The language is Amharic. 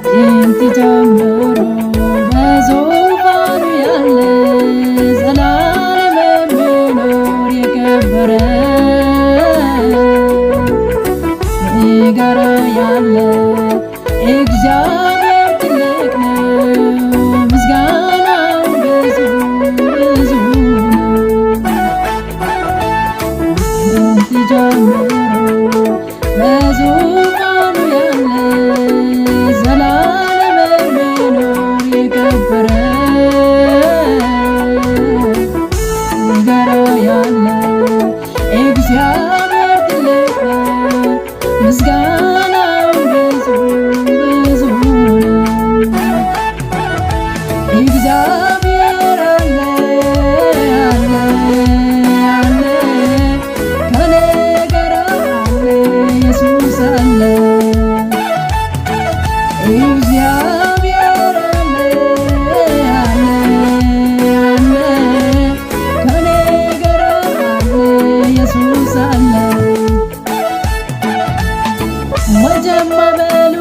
ጥንት ጀምሮ በዙፋኑ ያለ ዘላለም የሚኖር የከበረ ከኔ ጋራ ያለ እግዚአብሔር ትልቅ ነው፣ ምስጋናው ብዙ ብዙ ነው። ጥንት ጀምሮ በዙፋኑ ያለ ዘላለም የሚኖር የከበረ ከኔ ጋራ ያለ እግዚአብሔር ትልቅ ነው፣ ምስጋናው ብዙ ብዙ ነው። እግዚአብሔር አለ አለ አለ ከኔ ጋር አለ ኢየሱስ አለ። እግዚአብሔር አለ አለ አለ ከኔ ጋር አለ ኢየሱስ አለ። ወጀማ በሉ